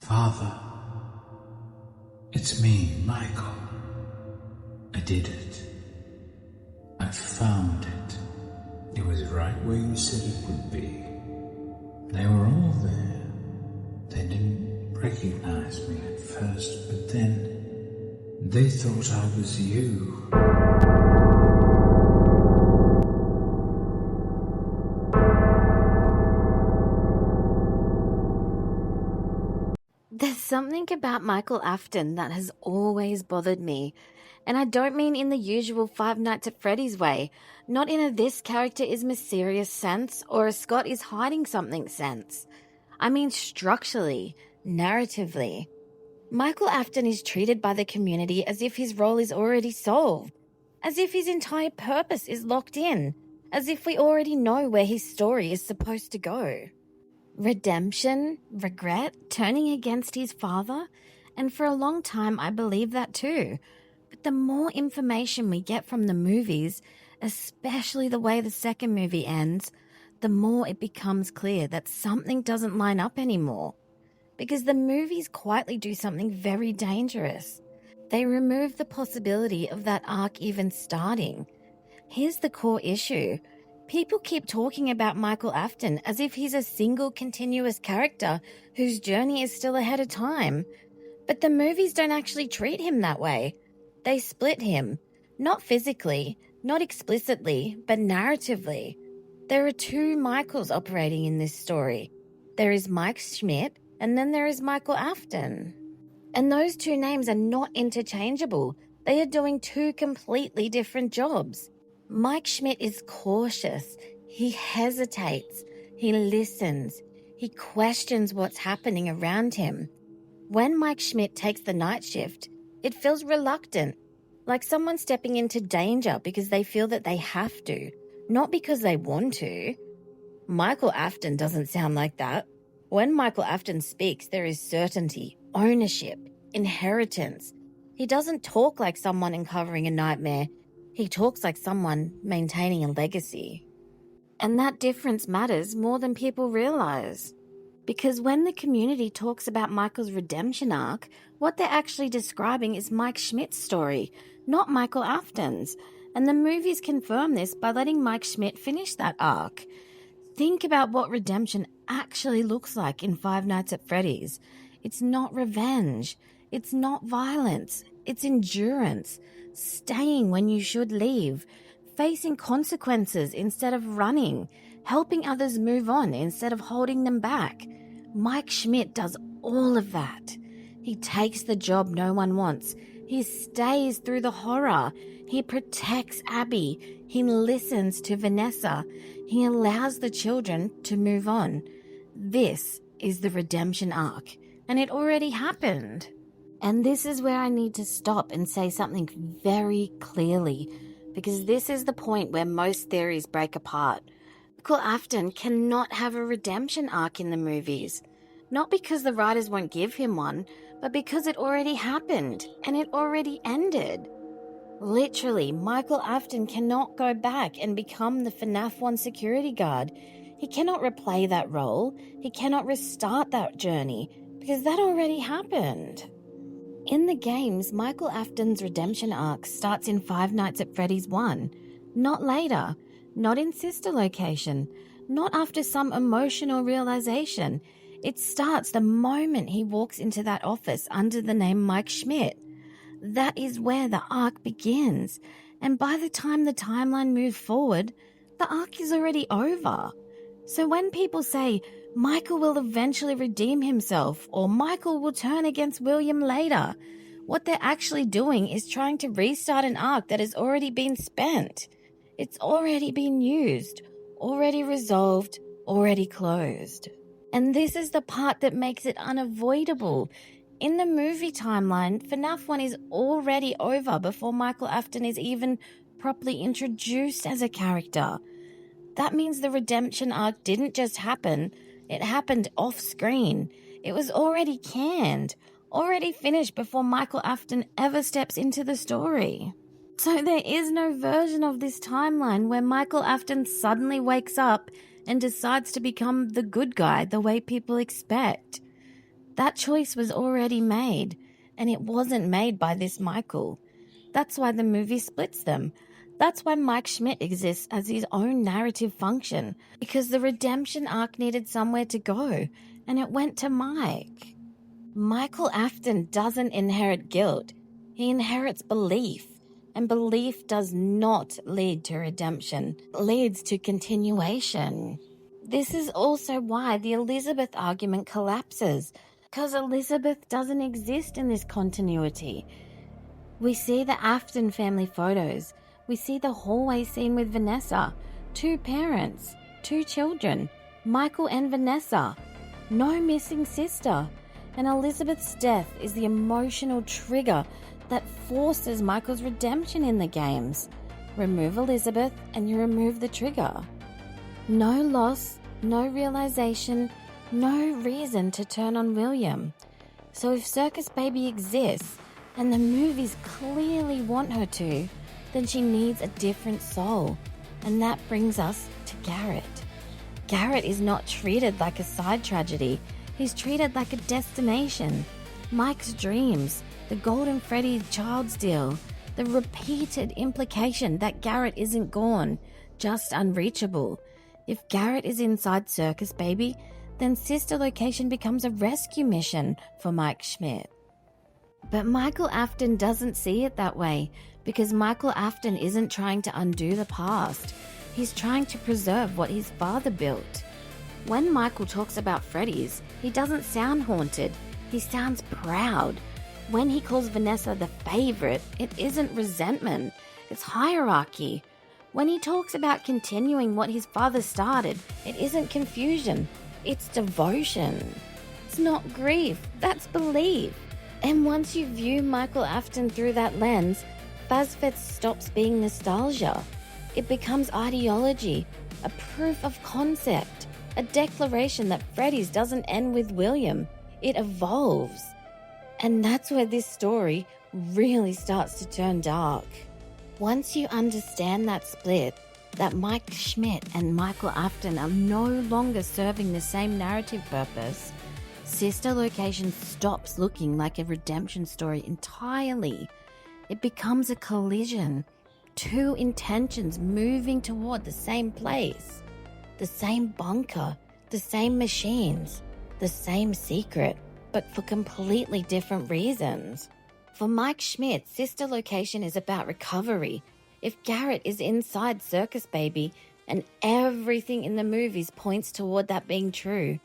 Father, it's me, Michael. I did it. I found it. It was right where you said it would be. They were all there. They didn't recognize me at first, but then they thought I was you. There's something about Michael Afton that has always bothered me. And I don't mean in the usual Five Nights at Freddy's way, not in a this character is mysterious sense or a Scott is hiding something sense. I mean structurally, narratively. Michael Afton is treated by the community as if his role is already solved, as if his entire purpose is locked in, as if we already know where his story is supposed to go. Redemption, regret, turning against his father, and for a long time I believed that too. But the more information we get from the movies, especially the way the second movie ends, the more it becomes clear that something doesn't line up anymore. Because the movies quietly do something very dangerous. They remove the possibility of that arc even starting. Here's the core issue. People keep talking about Michael Afton as if he's a single continuous character whose journey is still ahead of time. But the movies don't actually treat him that way. They split him. Not physically, not explicitly, but narratively. There are two Michaels operating in this story. There is Mike Schmidt, and then there is Michael Afton. And those two names are not interchangeable. They are doing two completely different jobs. Mike Schmidt is cautious. He hesitates. He listens. He questions what's happening around him. When Mike Schmidt takes the night shift, it feels reluctant, like someone stepping into danger because they feel that they have to, not because they want to. Michael Afton doesn't sound like that. When Michael Afton speaks, there is certainty, ownership, inheritance. He doesn't talk like someone uncovering a nightmare. He talks like someone maintaining a legacy. And that difference matters more than people realize. Because when the community talks about Michael's redemption arc, what they're actually describing is Mike Schmidt's story, not Michael Afton's. And the movies confirm this by letting Mike Schmidt finish that arc. Think about what redemption actually looks like in Five Nights at Freddy's. It's not revenge. It's not violence. It's endurance. Staying when you should leave. Facing consequences instead of running. Helping others move on instead of holding them back. Mike Schmidt does all of that. He takes the job no one wants. He stays through the horror. He protects Abby. He listens to Vanessa. He allows the children to move on. This is the redemption arc, and it already happened. And this is where I need to stop and say something very clearly, because this is the point where most theories break apart. Michael Afton cannot have a redemption arc in the movies. Not because the writers won't give him one, but because it already happened, and it already ended. Literally, Michael Afton cannot go back and become the FNAF 1 security guard. He cannot replay that role. He cannot restart that journey, because that already happened. In the games, Michael Afton's redemption arc starts in Five Nights at Freddy's 1, not later, not in Sister Location, not after some emotional realization. It starts the moment he walks into that office under the name Mike Schmidt. That is where the arc begins, and by the time the timeline moves forward, the arc is already over. So when people say, Michael will eventually redeem himself, or Michael will turn against William later, what they're actually doing is trying to restart an arc that has already been spent. It's already been used, already resolved, already closed. And this is the part that makes it unavoidable. In the movie timeline, FNAF 1 is already over before Michael Afton is even properly introduced as a character. That means the redemption arc didn't just happen, it happened off screen. It was already canned, already finished before Michael Afton ever steps into the story. So there is no version of this timeline where Michael Afton suddenly wakes up and decides to become the good guy the way people expect. That choice was already made, and it wasn't made by this Michael. That's why the movie splits them. That's why Mike Schmidt exists as his own narrative function, because the redemption arc needed somewhere to go, and it went to Mike. Michael Afton doesn't inherit guilt. He inherits belief, and belief does not lead to redemption. It leads to continuation. This is also why the Elizabeth argument collapses, because Elizabeth doesn't exist in this continuity. We see the Afton family photos. We see the hallway scene with Vanessa. 2 parents, 2 children, Michael and Vanessa. No missing sister. And Elizabeth's death is the emotional trigger that forces Michael's redemption in the games. Remove Elizabeth and you remove the trigger. No loss, no realization, no reason to turn on William. So if Circus Baby exists, and the movies clearly want her to, then she needs a different soul. And that brings us to Garrett. Garrett is not treated like a side tragedy. He's treated like a destination. Mike's dreams, the Golden Freddy child deal, the repeated implication that Garrett isn't gone, just unreachable. If Garrett is inside Circus Baby, then Sister Location becomes a rescue mission for Mike Schmidt. But Michael Afton doesn't see it that way, because Michael Afton isn't trying to undo the past. He's trying to preserve what his father built. When Michael talks about Freddy's, he doesn't sound haunted. He sounds proud. When he calls Vanessa the favorite, it isn't resentment. It's hierarchy. When he talks about continuing what his father started, it isn't confusion. It's devotion. It's not grief. That's belief. And once you view Michael Afton through that lens, Fazfest stops being nostalgia. It becomes ideology, a proof of concept, a declaration that Freddy's doesn't end with William. It evolves. And that's where this story really starts to turn dark. Once you understand that split, that Mike Schmidt and Michael Afton are no longer serving the same narrative purpose, Sister Location stops looking like a redemption story entirely. It becomes a collision. 2 intentions moving toward the same place. The same bunker, the same machines, the same secret, but for completely different reasons. For Mike Schmidt, Sister Location is about recovery. If Garrett is inside Circus Baby and everything in the movies points toward that being true,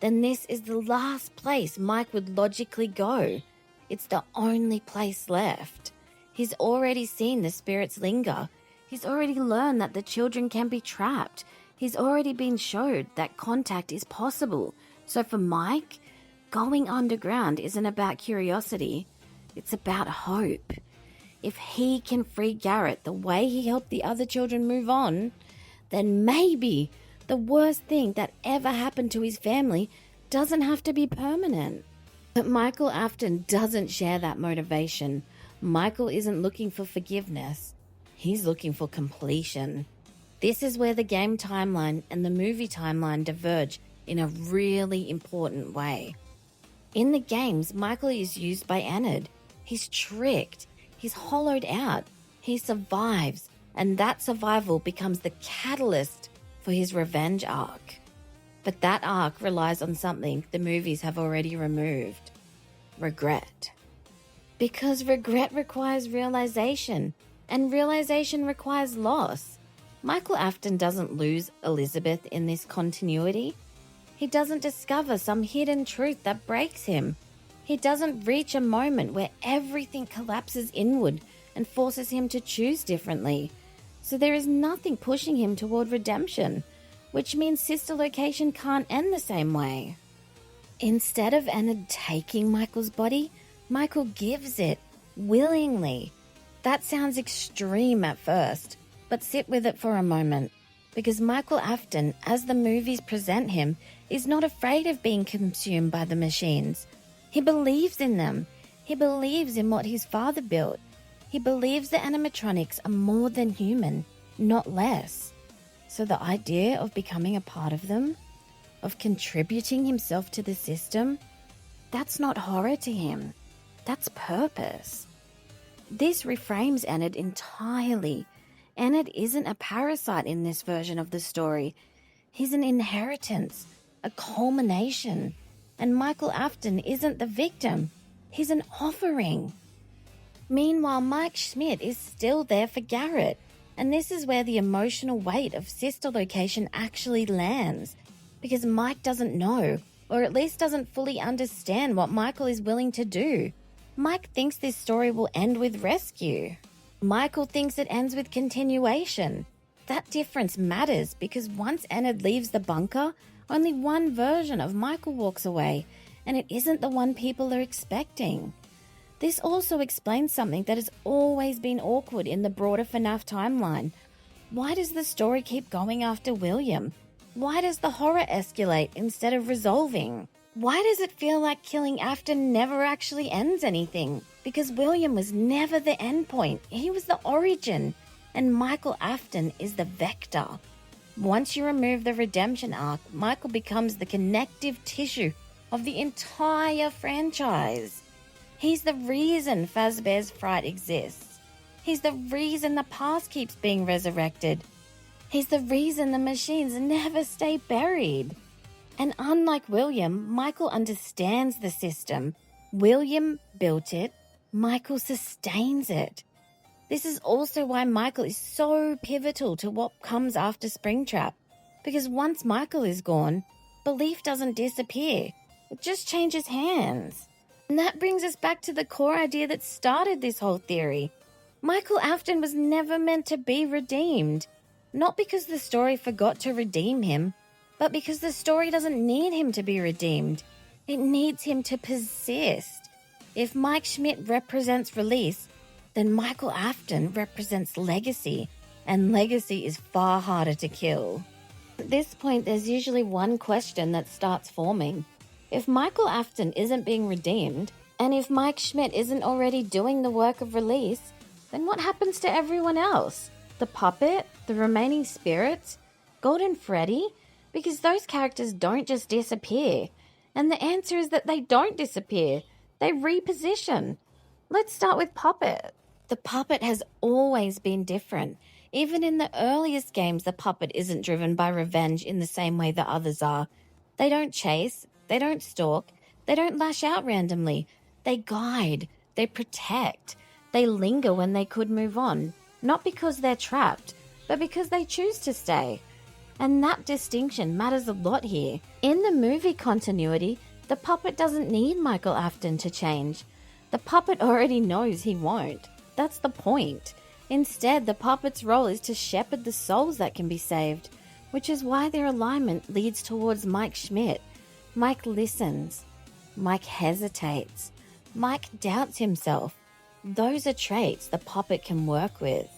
then this is the last place Mike would logically go. It's the only place left. He's already seen the spirits linger. He's already learned that the children can be trapped. He's already been showed that contact is possible. So for Mike, going underground isn't about curiosity. It's about hope. If he can free Garrett the way he helped the other children move on, then maybe the worst thing that ever happened to his family doesn't have to be permanent. But Michael Afton doesn't share that motivation. Michael isn't looking for forgiveness. He's looking for completion. This is where the game timeline and the movie timeline diverge in a really important way. In the games, Michael is used by Anid. He's tricked. He's hollowed out. He survives. And that survival becomes the catalyst for his revenge arc. But that arc relies on something the movies have already removed. Regret. Because regret requires realization, and realization requires loss. Michael Afton doesn't lose Elizabeth in this continuity. He doesn't discover some hidden truth that breaks him. He doesn't reach a moment where everything collapses inward and forces him to choose differently. So there is nothing pushing him toward redemption, which means Sister Location can't end the same way. Instead of Anna taking Michael's body, Michael gives it, willingly. That sounds extreme at first, but sit with it for a moment. Because Michael Afton, as the movies present him, is not afraid of being consumed by the machines. He believes in them. He believes in what his father built. He believes the animatronics are more than human, not less. So the idea of becoming a part of them, of contributing himself to the system, That's not horror to him. That's purpose. This reframes Enid entirely. Enid isn't a parasite in this version of the story. He's an inheritance, a culmination. And Michael Afton isn't the victim. He's an offering. Meanwhile, Mike Schmidt is still there for Garrett. And this is where the emotional weight of sister location actually lands. Because Mike doesn't know, or at least doesn't fully understand what Michael is willing to do. Mike thinks this story will end with rescue. Michael thinks it ends with continuation. That difference matters because once Enid leaves the bunker, only one version of Michael walks away, and it isn't the one people are expecting. This also explains something that has always been awkward in the broader FNAF timeline. Why does the story keep going after William? Why does the horror escalate instead of resolving? Why does it feel like killing Afton never actually ends anything? Because William was never the end point. He was the origin. And Michael Afton is the vector. Once you remove the redemption arc, Michael becomes the connective tissue of the entire franchise. He's the reason Fazbear's Fright exists. He's the reason the past keeps being resurrected. He's the reason the machines never stay buried. And unlike William, Michael understands the system. William built it. Michael sustains it. This is also why Michael is so pivotal to what comes after Springtrap. Because once Michael is gone, belief doesn't disappear. It just changes hands. And that brings us back to the core idea that started this whole theory. Michael Afton was never meant to be redeemed. Not because the story forgot to redeem him, but because the story doesn't need him to be redeemed. It needs him to persist. If Mike Schmidt represents release, then Michael Afton represents legacy, and legacy is far harder to kill. At this point, there's usually one question that starts forming. If Michael Afton isn't being redeemed, and if Mike Schmidt isn't already doing the work of release, then what happens to everyone else? The puppet? The remaining spirits? Golden Freddy? Because those characters don't just disappear. And the answer is that they don't disappear. They reposition. Let's start with Puppet. The puppet has always been different. Even in the earliest games, the puppet isn't driven by revenge in the same way the others are. They don't chase, they don't stalk, they don't lash out randomly. They guide, they protect, they linger when they could move on. Not because they're trapped, but because they choose to stay. And that distinction matters a lot here. In the movie continuity, the puppet doesn't need Michael Afton to change. The puppet already knows he won't. That's the point. Instead, the puppet's role is to shepherd the souls that can be saved, which is why their alignment leads towards Mike Schmidt. Mike listens. Mike hesitates. Mike doubts himself. Those are traits the puppet can work with.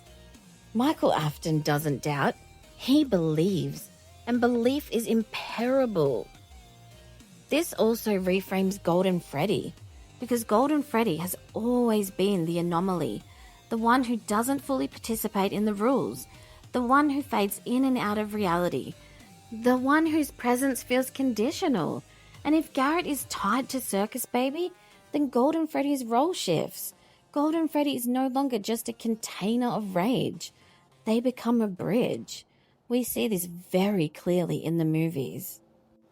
Michael Afton doesn't doubt. He believes. And belief is imperishable. This also reframes Golden Freddy, because Golden Freddy has always been the anomaly, the one who doesn't fully participate in the rules, the one who fades in and out of reality, the one whose presence feels conditional. And if Garrett is tied to Circus Baby, then Golden Freddy's role shifts. Golden Freddy is no longer just a container of rage. They become a bridge. We see this very clearly in the movies.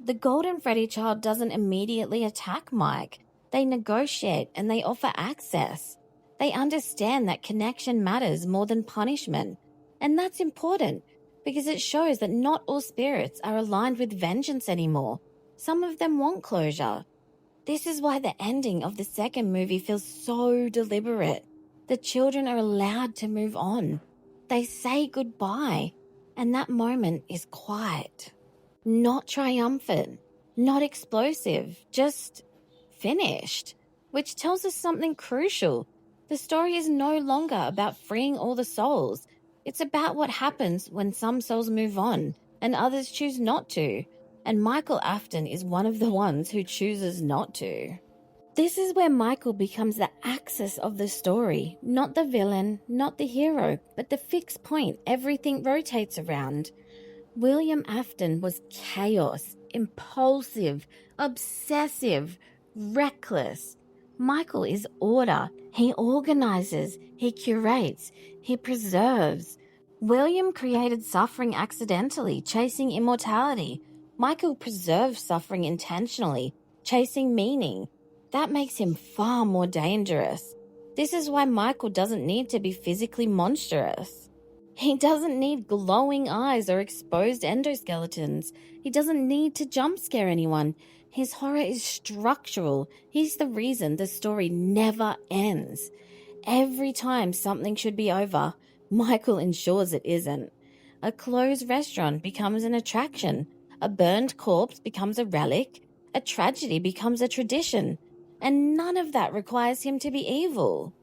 The Golden Freddy child doesn't immediately attack Mike. They negotiate and they offer access. They understand that connection matters more than punishment. And that's important because it shows that not all spirits are aligned with vengeance anymore. Some of them want closure. This is why the ending of the second movie feels so deliberate. The children are allowed to move on. They say goodbye. And that moment is quiet. Not triumphant. Not explosive. Just finished. Which tells us something crucial. The story is no longer about freeing all the souls. It's about what happens when some souls move on and others choose not to. And Michael Afton is one of the ones who chooses not to. This is where Michael becomes the axis of the story, not the villain, not the hero, but the fixed point everything rotates around. William Afton was chaos, impulsive, obsessive, reckless. Michael is order. He organizes, he curates, he preserves. William created suffering accidentally, chasing immortality. Michael preserved suffering intentionally, chasing meaning. That makes him far more dangerous. This is why Michael doesn't need to be physically monstrous. He doesn't need glowing eyes or exposed endoskeletons. He doesn't need to jump scare anyone. His horror is structural. He's the reason the story never ends. Every time something should be over, Michael ensures it isn't. A closed restaurant becomes an attraction. A burned corpse becomes a relic. A tragedy becomes a tradition. And none of that requires him to be evil.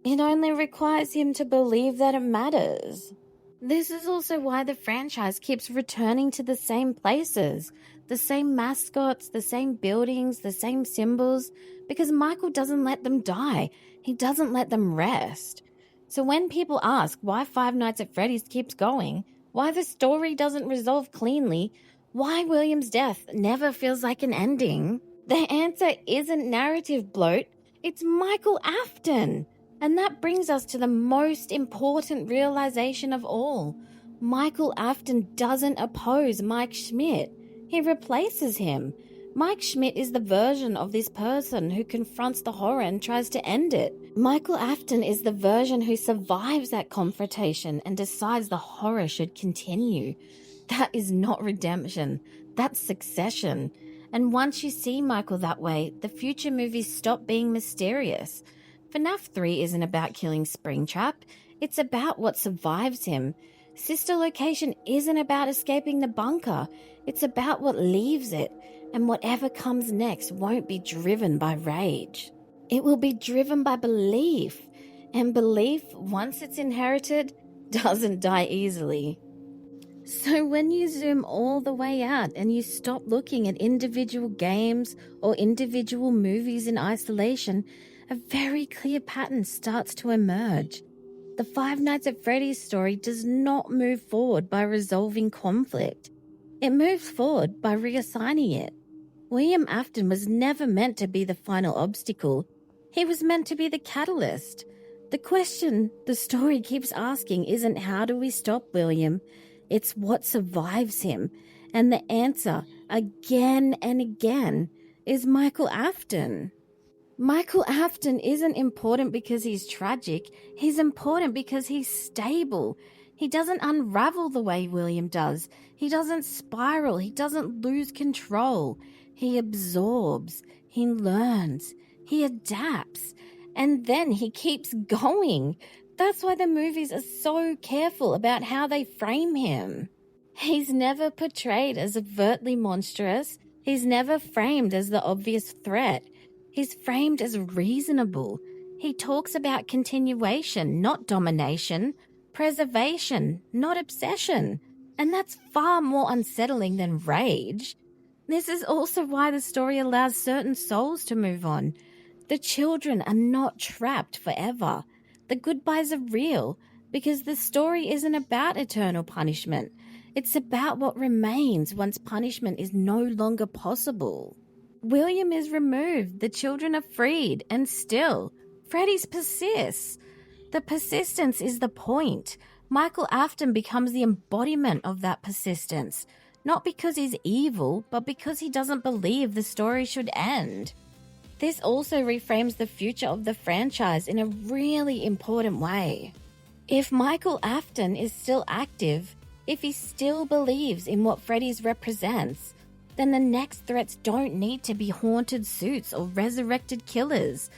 It only requires him to believe that it matters. This is also why the franchise keeps returning to the same places, the same mascots, the same buildings, the same symbols, because Michael doesn't let them die. He doesn't let them rest. So when people ask why Five Nights at Freddy's keeps going, why the story doesn't resolve cleanly, why William's death never feels like an ending, the answer isn't narrative bloat, it's Michael Afton. And that brings us to the most important realization of all. Michael Afton doesn't oppose Mike Schmidt. He replaces him. Mike Schmidt is the version of this person who confronts the horror and tries to end it. Michael Afton is the version who survives that confrontation and decides the horror should continue. That is not redemption. That's succession. And once you see Michael that way, the future movies stop being mysterious. FNAF 3 isn't about killing Springtrap, it's about what survives him. Sister Location isn't about escaping the bunker, it's about what leaves it, and whatever comes next won't be driven by rage. It will be driven by belief, and belief, once it's inherited, doesn't die easily. So when you zoom all the way out and you stop looking at individual games or individual movies in isolation, a very clear pattern starts to emerge. The Five Nights at Freddy's story does not move forward by resolving conflict. It moves forward by reassigning it. William Afton was never meant to be the final obstacle. He was meant to be the catalyst. The question the story keeps asking isn't how do we stop William? It's what survives him. And the answer, again and again, is Michael Afton. Michael Afton isn't important because he's tragic. He's important because he's stable. He doesn't unravel the way William does. He doesn't spiral. He doesn't lose control. He absorbs. He learns. He adapts. And then he keeps going. That's why the movies are so careful about how they frame him. He's never portrayed as overtly monstrous. He's never framed as the obvious threat. He's framed as reasonable. He talks about continuation, not domination, preservation, not obsession. And that's far more unsettling than rage. This is also why the story allows certain souls to move on. The children are not trapped forever. The goodbyes are real because the story isn't about eternal punishment. It's about what remains once punishment is no longer possible. William is removed, the children are freed, and still, Freddy's persists. The persistence is the point. Michael Afton becomes the embodiment of that persistence, not because he's evil, but because he doesn't believe the story should end. This also reframes the future of the franchise in a really important way. If Michael Afton is still active, if he still believes in what Freddy's represents, then the next threats don't need to be haunted suits or resurrected killers.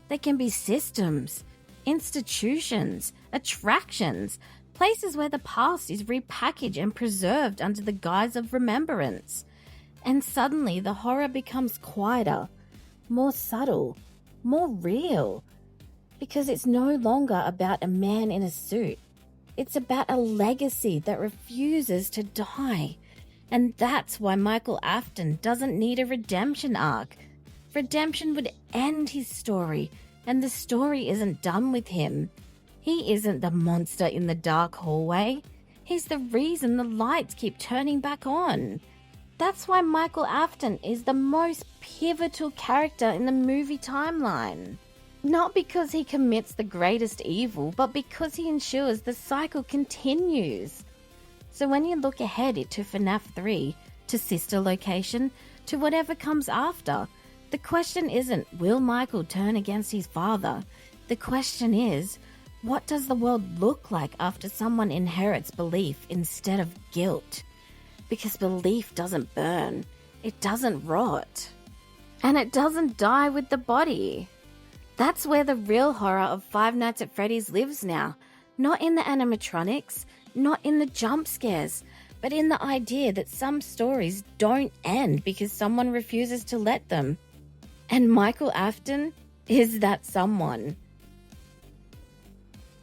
They can be systems, institutions, attractions, places where the past is repackaged and preserved under the guise of remembrance. And suddenly the horror becomes quieter, more subtle, more real. Because it's no longer about a man in a suit. It's about a legacy that refuses to die. And that's why Michael Afton doesn't need a redemption arc. Redemption would end his story, and the story isn't done with him. He isn't the monster in the dark hallway. He's the reason the lights keep turning back on. That's why Michael Afton is the most pivotal character in the movie timeline. Not because he commits the greatest evil, but because he ensures the cycle continues. So when you look ahead to FNAF 3, to Sister Location, to whatever comes after, the question isn't, will Michael turn against his father? The question is, what does the world look like after someone inherits belief instead of guilt? Because belief doesn't burn, it doesn't rot, and it doesn't die with the body. That's where the real horror of Five Nights at Freddy's lives now. Not in the animatronics, not in the jump scares, but in the idea that some stories don't end because someone refuses to let them. And Michael Afton is that someone.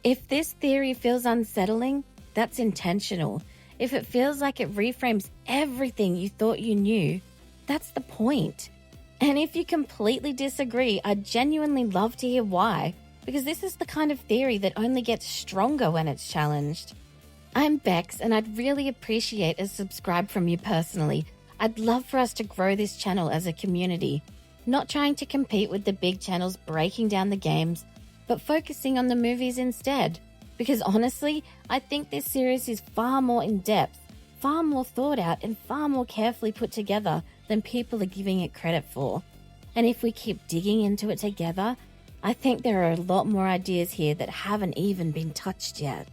If this theory feels unsettling, that's intentional. If it feels like it reframes everything you thought you knew, that's the point. And if you completely disagree, I'd genuinely love to hear why, because this is the kind of theory that only gets stronger when it's challenged. I'm Bex, and I'd really appreciate a subscribe from you personally. I'd love for us to grow this channel as a community, not trying to compete with the big channels breaking down the games, but focusing on the movies instead. Because honestly, I think this series is far more in-depth, far more thought out, and far more carefully put together than people are giving it credit for. And if we keep digging into it together, I think there are a lot more ideas here that haven't even been touched yet.